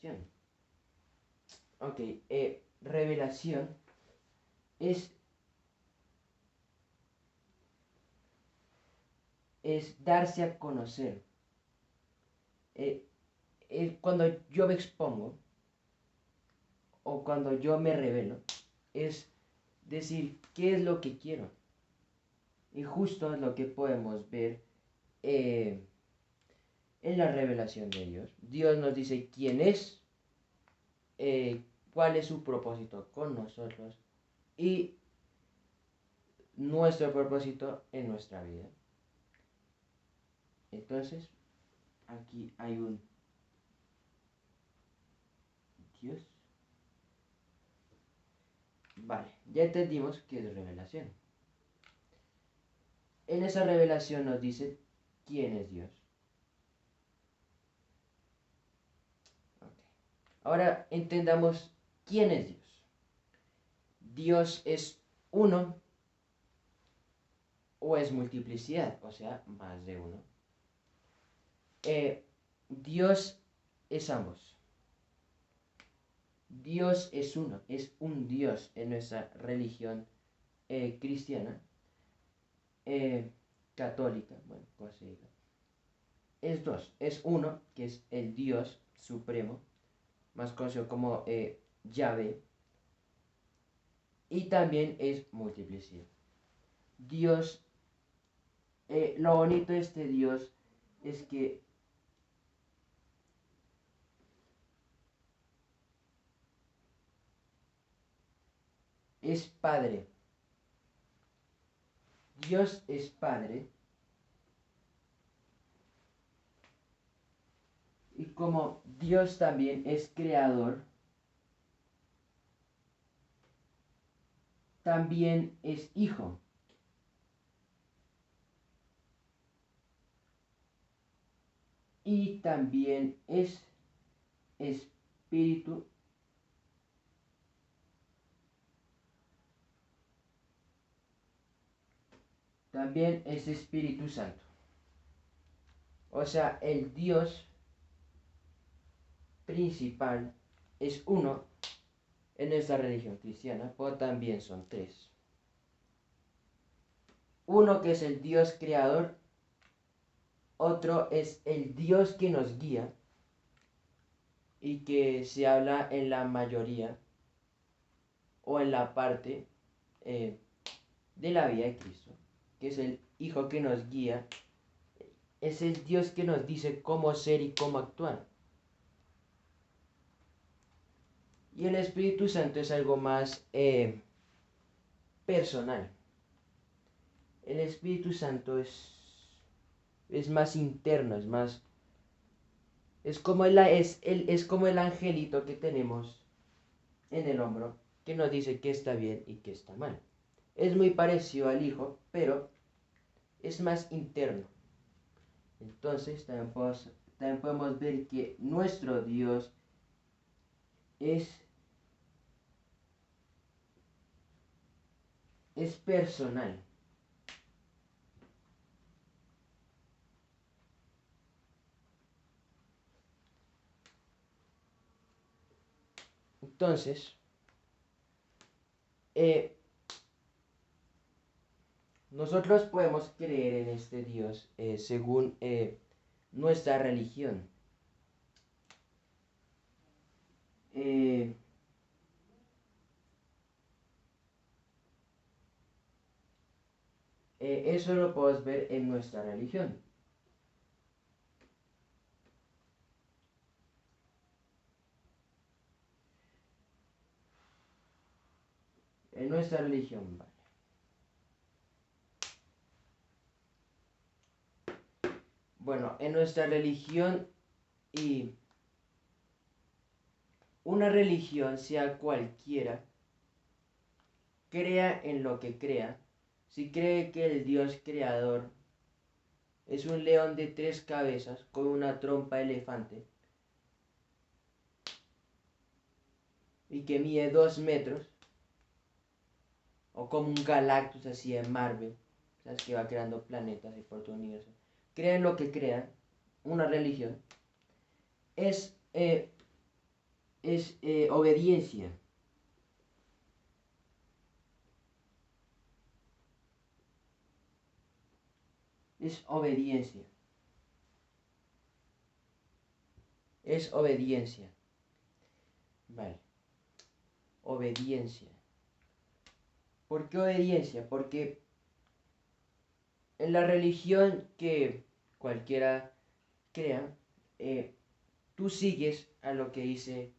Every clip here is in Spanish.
revelación. Ok, revelación es darse a conocer. Cuando yo me expongo o cuando yo me revelo, es decir qué es lo que quiero. Y justo es lo que podemos ver en la revelación de Dios. Dios nos dice quién es, cuál es su propósito con nosotros y nuestro propósito en nuestra vida. Entonces, aquí hay un Dios. Vale, ya entendimos qué es revelación. En esa revelación nos dice quién es Dios. Okay. Ahora entendamos quién es Dios. Dios es uno o es multiplicidad, o sea, más de uno. Dios es ambos. Dios es uno, es un Dios en nuestra religión cristiana, católica, bueno, como se diga. Es dos, es uno, que es el Dios supremo, más conocido como Yahvé, y también es multiplicidad. Dios, lo bonito de este Dios es que es Padre. Dios es Padre. Y como Dios también es creador, también es Hijo. Y también es Espíritu. También es Espíritu Santo. O sea, el Dios principal es uno en esta religión cristiana, pero también son tres. Uno que es el Dios creador, otro es el Dios que nos guía y que se habla en la mayoría o en la parte de la vida de Cristo, que es el Hijo que nos guía, es el Dios que nos dice cómo ser y cómo actuar. Y el Espíritu Santo es algo más personal. El Espíritu Santo es más interno, es como es como el angelito que tenemos en el hombro que nos dice qué está bien y qué está mal. Es muy parecido al Hijo, pero es más interno. Entonces también podemos ver que nuestro Dios es personal. Entonces, nosotros podemos creer en este Dios según nuestra religión. Eh, Eso lo podemos ver en nuestra religión. En nuestra religión, vale. Bueno, en nuestra religión y una religión, sea cualquiera, crea en lo que crea, si cree que el Dios creador es un león de 3 cabezas con una trompa de elefante y que mide 2 metros, o como un Galactus así de Marvel, ¿sabes? Que va creando planetas y por todo el universo. Crean lo que crean, una religión, es es obediencia. Es obediencia. Es obediencia. Vale. Obediencia. ¿Por qué obediencia? Porque en la religión que cualquiera crea, tú sigues a lo que dice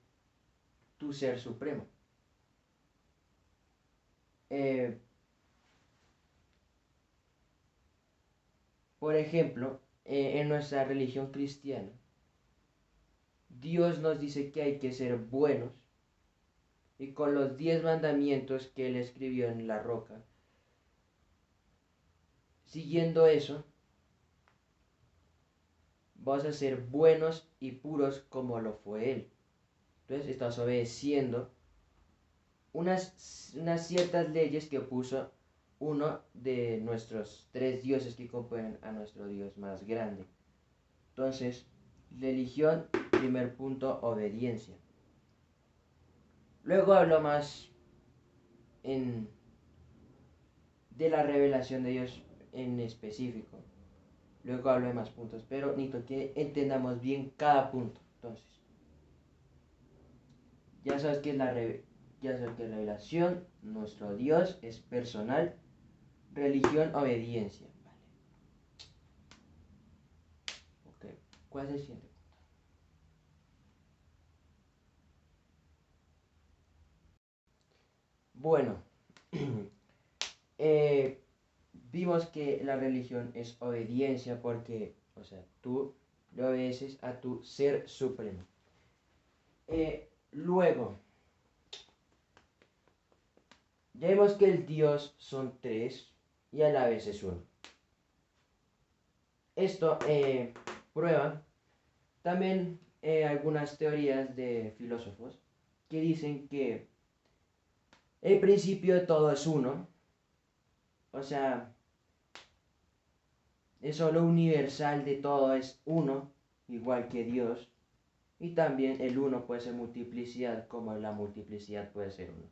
tu ser supremo. Eh, por ejemplo, en nuestra religión cristiana, Dios nos dice que hay que ser buenos y con los 10 mandamientos que Él escribió en la roca, siguiendo eso, vas a ser buenos y puros como lo fue Él. Entonces estás obedeciendo unas ciertas leyes que puso uno de nuestros 3 dioses que componen a nuestro Dios más grande. Entonces, religión, primer punto, obediencia. Luego hablo más de la revelación de Dios en específico. Luego hablo de más puntos, pero necesito que entendamos bien cada punto. Entonces, ya sabes que ya sabes que revelación, nuestro Dios es personal, religión, obediencia. Vale. Ok. ¿Cuál es el siguiente? Bueno, eh, vimos que la religión es obediencia porque, o sea, tú le obedeces a tu ser supremo. Luego, ya vimos que el Dios son 3 y a la vez es uno. Esto prueba también algunas teorías de filósofos que dicen que el principio de todo es uno, o sea, es solo universal de todo es uno, igual que Dios, y también el uno puede ser multiplicidad, como la multiplicidad puede ser uno.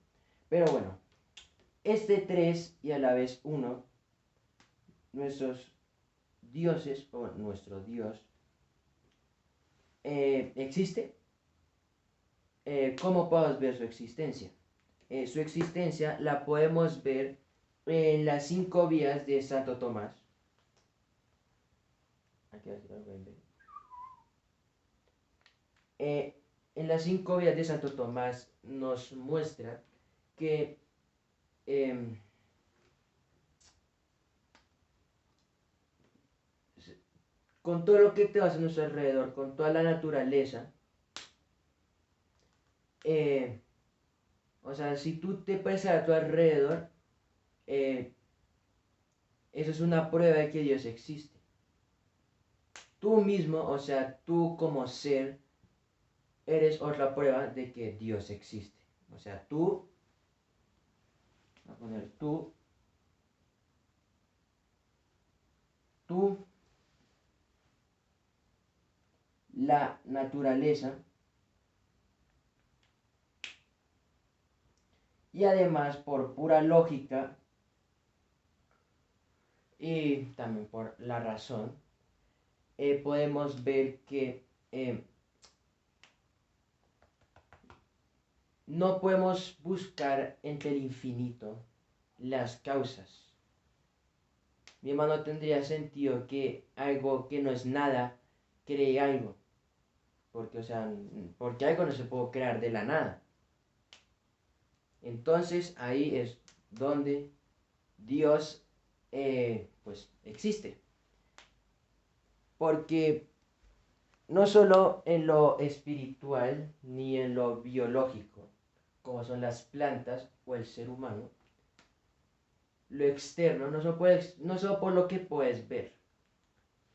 Pero bueno, este 3 y a la vez uno, nuestros dioses, o nuestro Dios, existe. ¿Cómo podemos ver su existencia? Su existencia la podemos ver en las 5 vías de Santo Tomás. Aquí lo pueden ver. En las 5 vías de Santo Tomás nos muestra que eh, con todo lo que te vas a nuestro alrededor, con toda la naturaleza, eh, o sea, si tú te prestas a tu alrededor, eh, eso es una prueba de que Dios existe. Tú mismo, o sea, tú como ser, eres otra prueba de que Dios existe. O sea, tú, voy a poner tú, la naturaleza, y además por pura lógica y también por la razón, podemos ver que no podemos buscar entre el infinito las causas. Mi hermano, tendría sentido que algo que no es nada cree algo. Porque, o sea, porque algo no se puede crear de la nada. Entonces ahí es donde Dios pues existe. Porque no solo en lo espiritual ni en lo biológico, como son las plantas o el ser humano, lo externo, no solo por lo que puedes ver,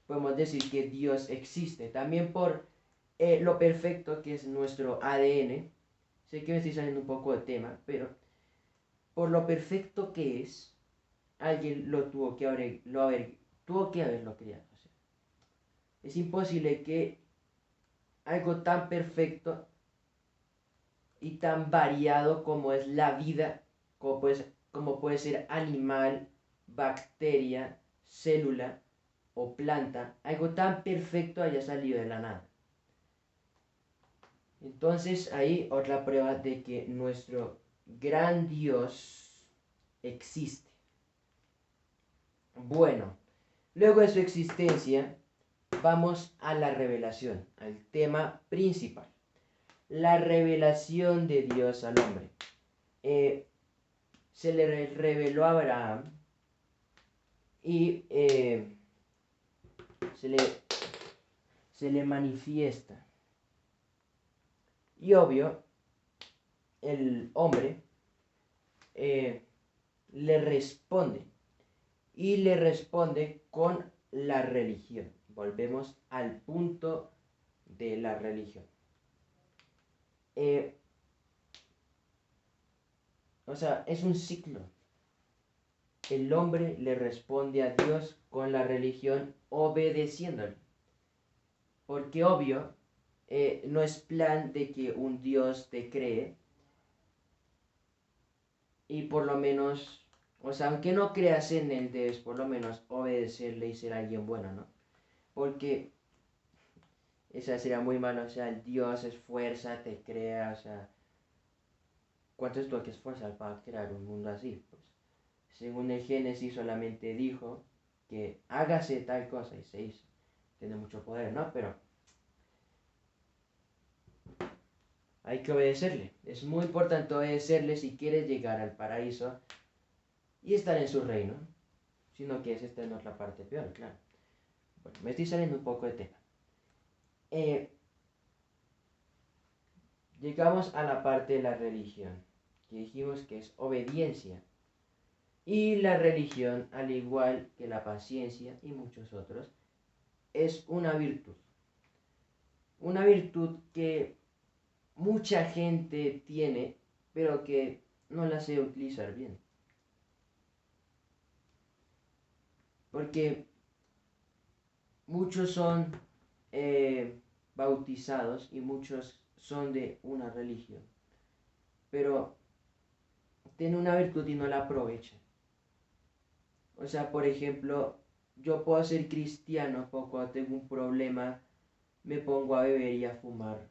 podemos decir que Dios existe, también por lo perfecto que es nuestro ADN. Sé que me estoy saliendo un poco de tema, pero por lo perfecto que es, alguien tuvo que haberlo creado. O sea, es imposible que algo tan perfecto y tan variado como es la vida, como puede ser animal, bacteria, célula o planta, algo tan perfecto haya salido de la nada. Entonces ahí otra prueba de que nuestro gran Dios existe. Bueno, luego de su existencia, vamos a la revelación, al tema principal. La revelación de Dios al hombre. Se le reveló a Abraham y se le, se le manifiesta. Y obvio, el hombre le responde. Y le responde con la religión. Volvemos al punto de la religión. O sea, es un ciclo. El hombre le responde a Dios con la religión obedeciéndole. Porque obvio, no es plan de que un Dios te cree y por lo menos, o sea, aunque no creas en él, debes por lo menos obedecerle y ser alguien bueno, ¿no? Porque esa sería muy malo, o sea, el Dios es fuerza, te crea, o sea, ¿cuánto es tú que esforzar para crear un mundo así? Pues, según el Génesis solamente dijo que hágase tal cosa y se hizo. Tiene mucho poder, ¿no? Pero hay que obedecerle. Es muy importante obedecerle si quieres llegar al paraíso y estar en su reino. Si no quieres estar en otra parte peor, claro. Bueno, me estoy saliendo un poco de tema. Llegamos a la parte de la religión, que dijimos que es obediencia. Y la religión, al igual que la paciencia y muchos otros, es una virtud. Una virtud que mucha gente tiene, pero que no la sé utilizar bien. Porque muchos son bautizados y muchos son de una religión, pero tienen una virtud y no la aprovechan. O sea, por ejemplo, yo puedo ser cristiano, pero cuando tengo un problema me pongo a beber y a fumar.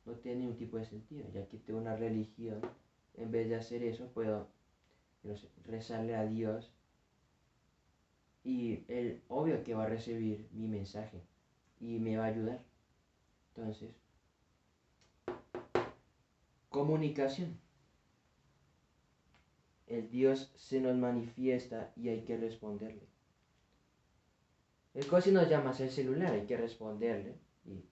No tiene ningún tipo de sentido, ya que tengo una religión. En vez de hacer eso, puedo, no sé, rezarle a Dios y él, obvio que va a recibir mi mensaje y me va a ayudar. Entonces, comunicación. El Dios se nos manifiesta y hay que responderle. El casi nos llama a el celular, hay que responderle y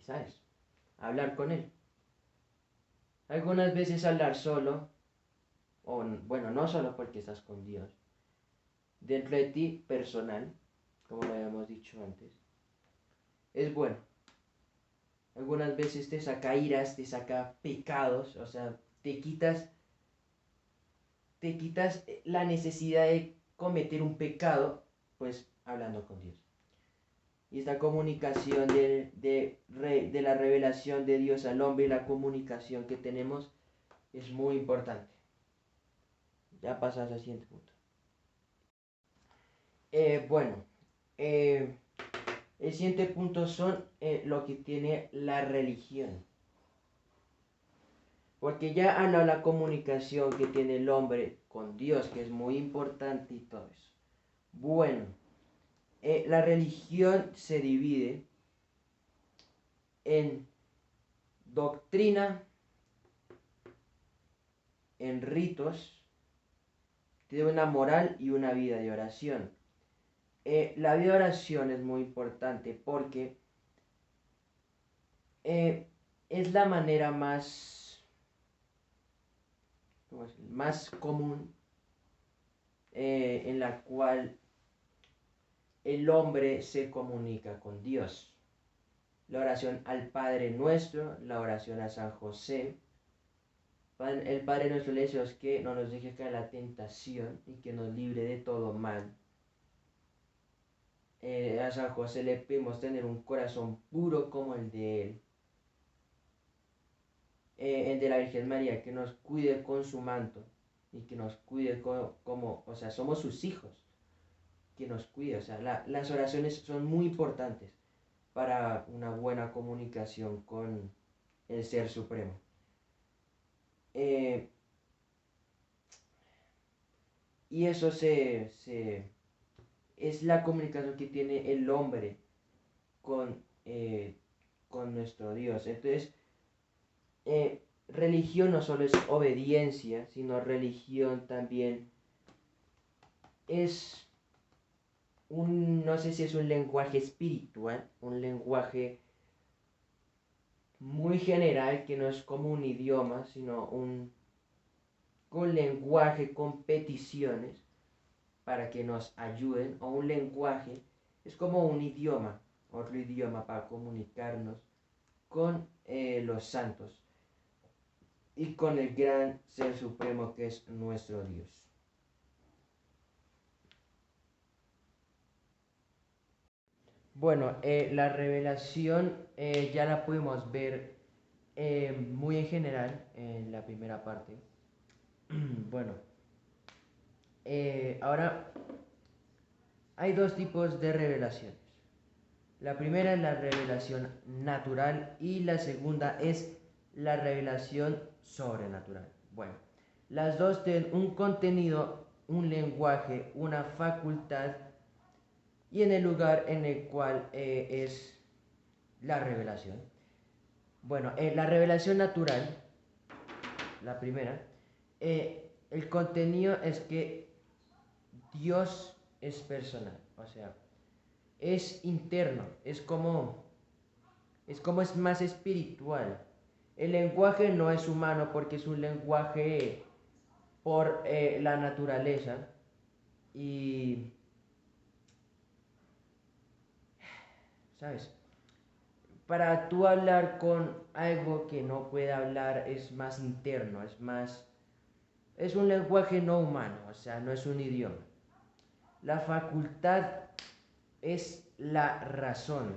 sabes, hablar con él. Algunas veces hablar solo, o bueno, no solo porque estás con Dios, dentro de ti personal, como lo habíamos dicho antes, es bueno. Algunas veces te saca iras, te saca pecados, o sea, te quitas la necesidad de cometer un pecado, pues hablando con Dios. Y esta comunicación de la revelación de Dios al hombre y la comunicación que tenemos es muy importante. Ya pasas al siguiente punto. Bueno, el siguiente punto son lo que tiene la religión. Porque ya habla la comunicación que tiene el hombre con Dios, que es muy importante y todo eso. Bueno, la religión se divide en doctrina, en ritos, tiene una moral y una vida de oración. La vida de oración es muy importante porque es la manera más común en la cual el hombre se comunica con Dios. La oración al Padre Nuestro, la oración a San José. El Padre Nuestro le dice que no nos deje caer la tentación y que nos libre de todo mal. A San José le pedimos tener un corazón puro como el de él. El de la Virgen María, que nos cuide con su manto y que nos cuide como, o sea, somos sus hijos, que nos cuide. O sea, las oraciones son muy importantes para una buena comunicación con el Ser Supremo. Eh, y eso es la comunicación que tiene el hombre con, con nuestro Dios. Entonces, religión no solo es obediencia, sino religión también es no sé si es un lenguaje espiritual, un lenguaje muy general que no es como un idioma, sino un lenguaje con peticiones para que nos ayuden, o un lenguaje, es como un idioma, otro idioma para comunicarnos con los santos y con el gran Ser Supremo que es nuestro Dios. Bueno, la revelación ya la pudimos ver muy en general en la primera parte. Bueno, ahora hay dos tipos de revelaciones. La primera es la revelación natural y la segunda es la revelación sobrenatural. Bueno, las dos tienen un contenido, un lenguaje, una facultad y en el lugar en el cual es la revelación. Bueno, la revelación natural, la primera, el contenido es que Dios es personal, o sea, es interno, es más espiritual. El lenguaje no es humano porque es un lenguaje por la naturaleza y, ¿sabes? Para tú hablar con algo que no puede hablar es más interno, es un lenguaje no humano, o sea, no es un idioma. La facultad es la razón.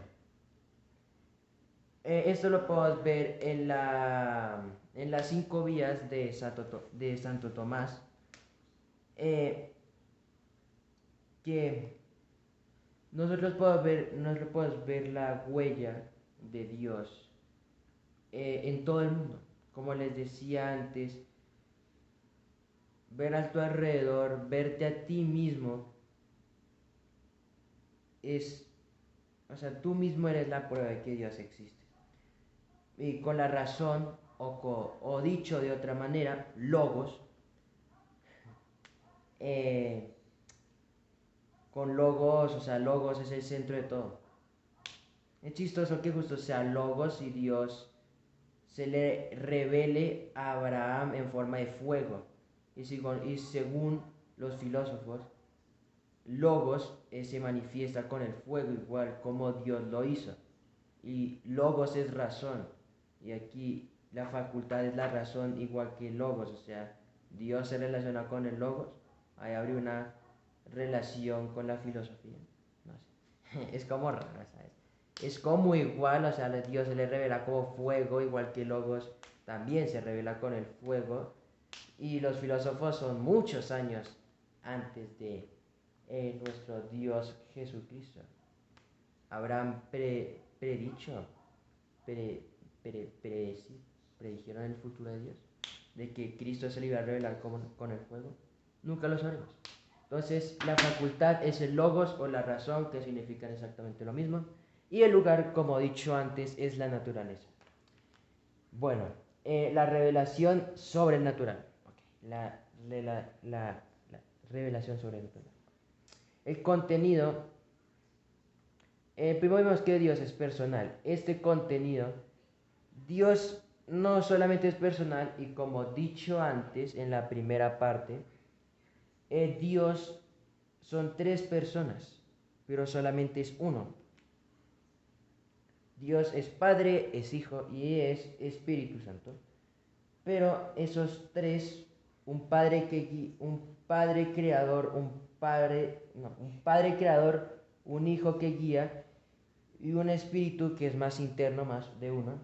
Esto lo podemos ver en las 5 vías de Santo Tomás, eh, que nosotros podemos ver la huella de Dios en todo el mundo. Como les decía antes, ver a tu alrededor, verte a ti mismo, es, o sea, tú mismo eres la prueba de que Dios existe. Y con la razón, o dicho de otra manera, logos, eh, con logos, o sea, logos es el centro de todo. Es chistoso que justo sea logos y Dios se le revele a Abraham en forma de fuego. Y según los filósofos, logos se manifiesta con el fuego igual como Dios lo hizo. Y logos es razón. Y aquí la facultad es la razón igual que logos. O sea, Dios se relaciona con el logos. Ahí abre una relación con la filosofía. No sé. Es como raro, ¿sabes? Es como igual, o sea, a Dios se le revela como fuego, igual que logos también se revela con el fuego. Y los filósofos son muchos años antes de nuestro Dios Jesucristo. Habrán predicho, pre, predijeron el futuro de Dios, de que Cristo se le iba a revelar con el fuego. Nunca lo sabremos. Entonces, la facultad es el logos o la razón, que significan exactamente lo mismo. Y el lugar, como he dicho antes, es la naturaleza. Bueno, la revelación sobrenatural. Okay. La revelación sobrenatural. El contenido. Primero vemos que Dios es personal. Este contenido, Dios no solamente es personal, y como dicho antes en la primera parte, Dios son 3 personas, pero solamente es uno. Dios es Padre, es Hijo y es Espíritu Santo. Pero esos tres, un padre creador, un padre creador un hijo que guía y un espíritu que es más interno, más de uno.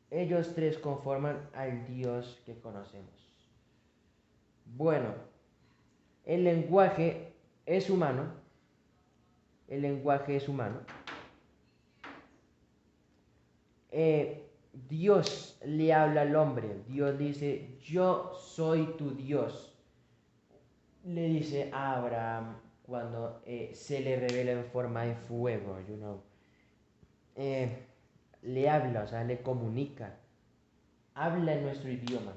Ellos tres conforman al Dios que conocemos. Bueno, el lenguaje es humano. El lenguaje es humano. Dios le habla al hombre. Dios dice, yo soy tu Dios. Le dice a Abraham cuando se le revela en forma de fuego, le habla, o sea, le comunica, habla en nuestro idioma.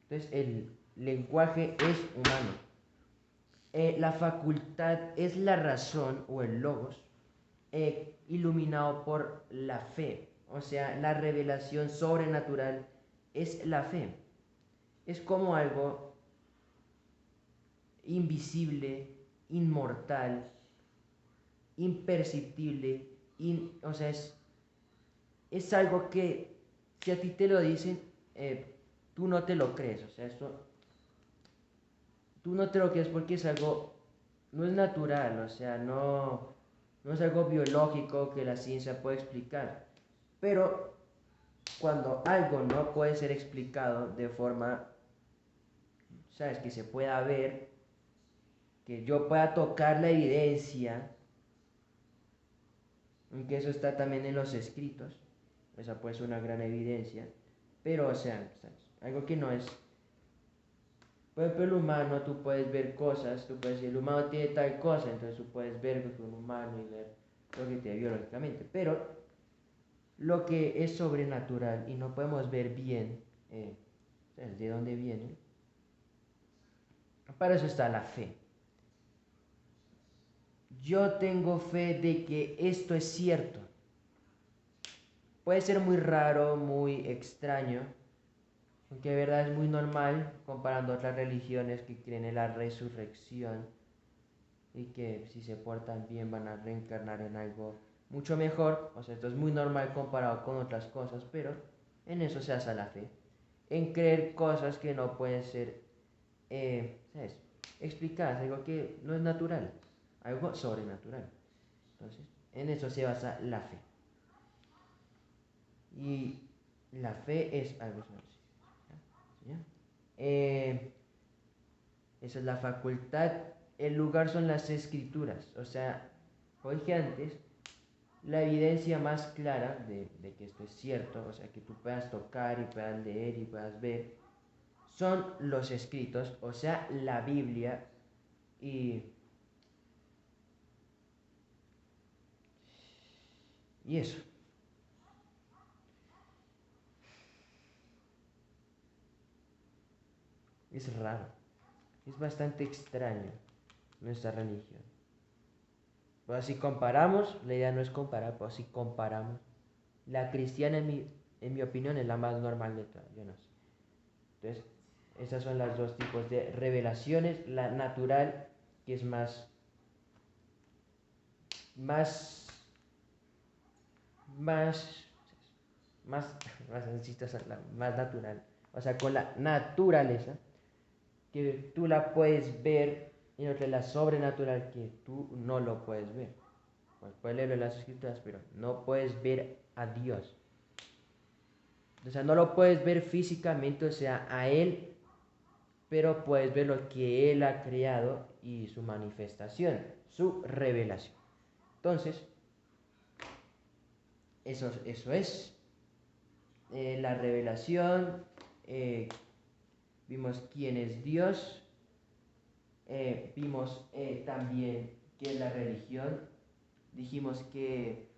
Entonces el lenguaje es humano. La facultad es la razón o el logos iluminado por la fe. O sea, la revelación sobrenatural es la fe. Es como algo invisible, inmortal, imperceptible. O sea, es algo que si a ti te lo dicen, tú no te lo crees. O sea, esto, tú no te lo crees porque es algo, no es natural, o sea, no es algo biológico que la ciencia puede explicar. Pero cuando algo no puede ser explicado de forma, sabes, que se pueda ver, que yo pueda tocar la evidencia, aunque eso está también en los escritos, esa puede ser una gran evidencia, pero o sea, ¿sabes? Algo que no es, por ejemplo, el humano, tú puedes ver cosas, tú puedes decir, el humano tiene tal cosa, entonces tú puedes ver lo que un humano y ver lo que tiene biológicamente, pero lo que es sobrenatural y no podemos ver bien, de dónde viene, para eso está la fe. Yo tengo fe de que esto es cierto. Puede ser muy raro, muy extraño, aunque de verdad es muy normal comparando otras religiones que creen en la resurrección y que si se portan bien van a reencarnar en algo mucho mejor. O sea, esto es muy normal comparado con otras cosas, pero en eso se basa la fe. En creer cosas que no pueden ser, ¿sabes? Explicadas, algo que no es natural, algo sobrenatural. Entonces, en eso se basa la fe. Y la fe es algo ¿ya? Esa es la facultad. El lugar son las escrituras. O sea, como dije antes, la evidencia más clara de que esto es cierto, o sea, que tú puedas tocar y puedas leer y puedas ver, son los escritos, o sea, la Biblia y, y eso. Es raro, es bastante extraño nuestra religión. Pues si comparamos, la idea no es comparar, pero si comparamos, la cristiana en mi opinión es la más normal de todas, yo no sé. Entonces, esas son las dos tipos de revelaciones, la natural, que es más, más, más, más natural. O sea, con la naturaleza, que tú la puedes ver, y otra la sobrenatural, que tú no lo puedes ver. Pues puedes leerlo en las escrituras, pero no puedes ver a Dios. O sea, no lo puedes ver físicamente, o sea, a Él, pero puedes ver lo que Él ha creado y su manifestación, su revelación. Entonces, eso es la revelación. Vimos quién es Dios. Vimos también qué es la religión. Dijimos que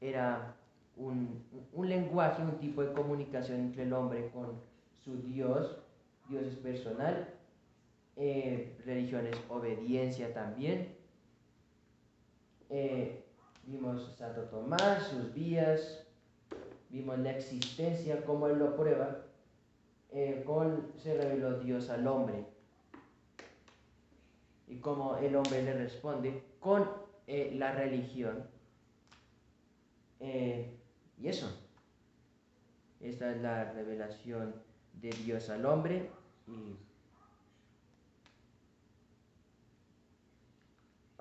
era un lenguaje, un tipo de comunicación entre el hombre con su Dios. Dios es personal. Religión es obediencia también. Vimos a Santo Tomás, sus vías, vimos la existencia, cómo él lo prueba, se reveló Dios al hombre y cómo el hombre le responde con la religión. Y eso, esta es la revelación de Dios al hombre. Y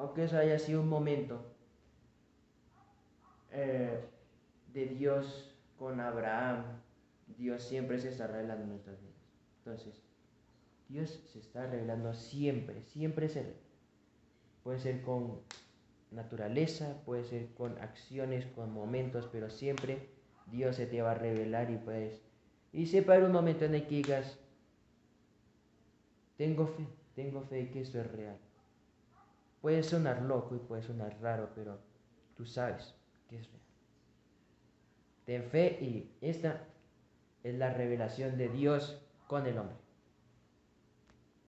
aunque eso haya sido un momento de Dios con Abraham, Dios siempre se está revelando en nuestras vidas. Entonces, Dios se está revelando siempre, siempre se revela. Puede ser con naturaleza, puede ser con acciones, con momentos, pero siempre Dios se te va a revelar y sepa un momento en el que digas, tengo fe que esto es real. Puede sonar loco y puede sonar raro, pero tú sabes que es real. Ten fe y esta es la revelación de Dios con el hombre.